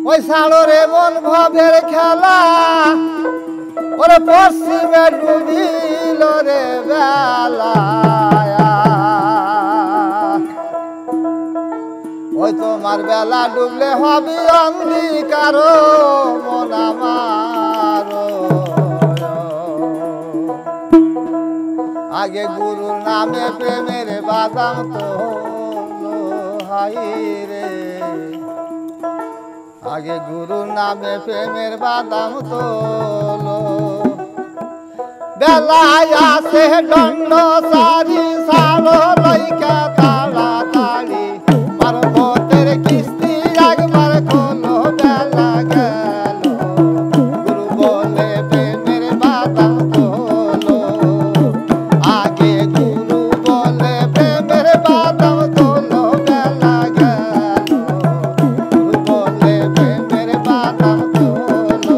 ওই ছাড়ো রে মন ভবের খেলা ওরে পশ্চিমে ডুবিল রে বেলা ওই তোমার বেলা ডুবলে হবে অন্ধকার মন আমার আগে গুরুর নামে প্রেমের বাদাম তো হাই রে আগে গুরুর নামে প্রেমের বাদাম তোলো বেলায় আসে দণ্ড সারি সালো লইকা তাড়াতাড়ি মারফতের কিস্তি একবার খোলো বেলা গেল গুরু বলে প্রেমের বাদাম তোলো আগে গুরু বলে প্রেমের বাদাম তোলো বেলা গেল গুরু বলে প্রেমের বাদাম তোলো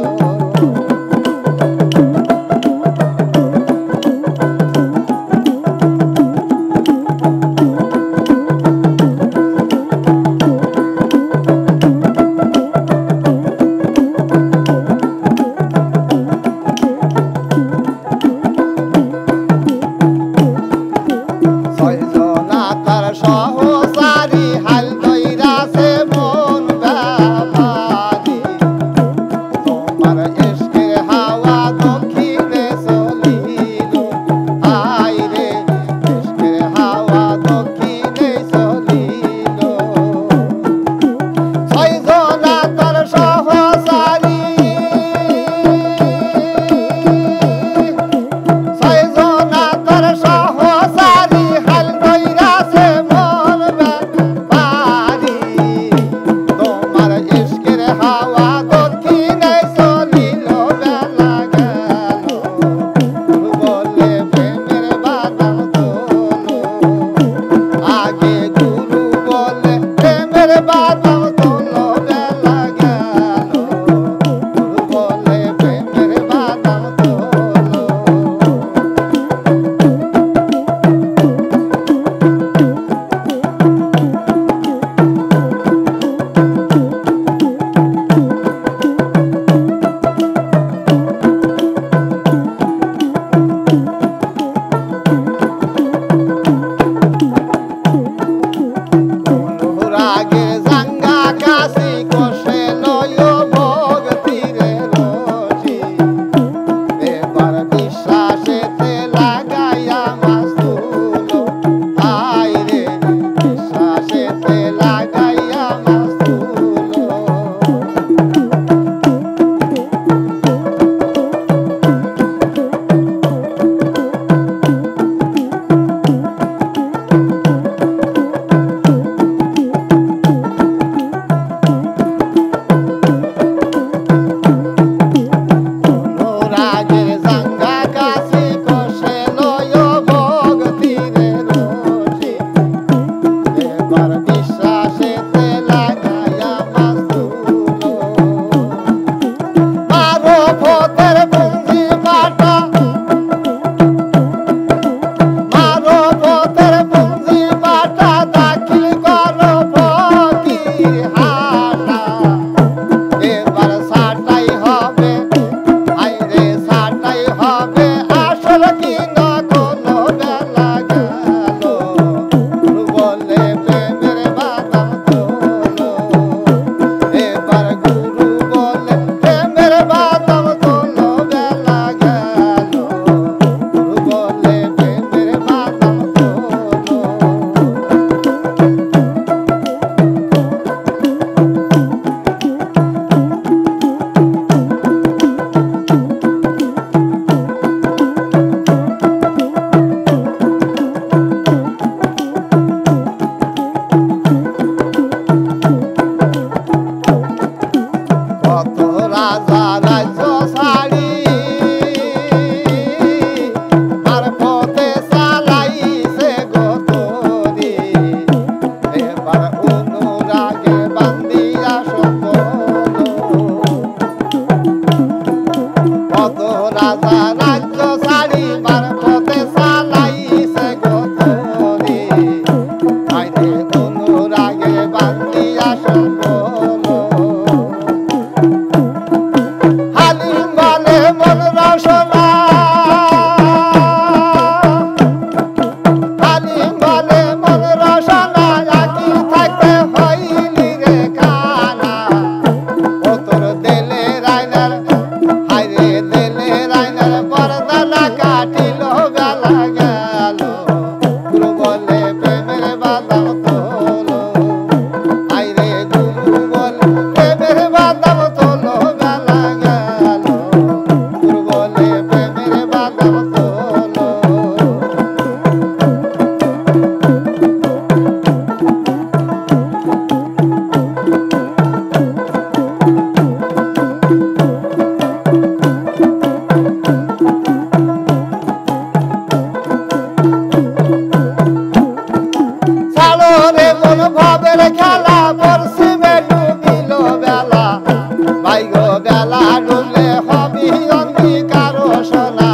বেলা ডুবলে হবি অঙ্গীকার সোনা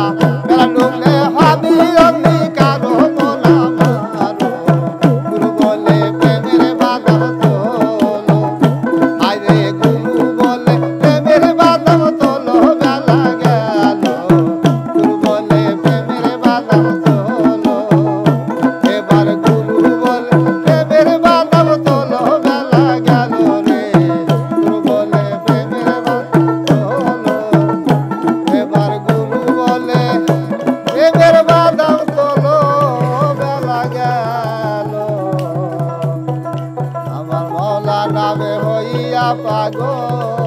বেলা ডুবলে হবি অঙ্গীকার মোলা মারো গুরু বলে প্রেমের বাঁধন তোলো আরে গুরু বলে প্রেমের বাঁধন তোলো বেলা গেল গুরু বলে প্রেমের বাঁধন তোলো এবার গুরু বলে প্রেমের বাঁধন তোলো বেলা গেল রে গুরু বলে প্রেমের বাঁধন তোলো এবার গুরু বলে প্রেমের বাঁধন তোলো বেলা গেল আমার মৌলা নামে হইয়া পাগল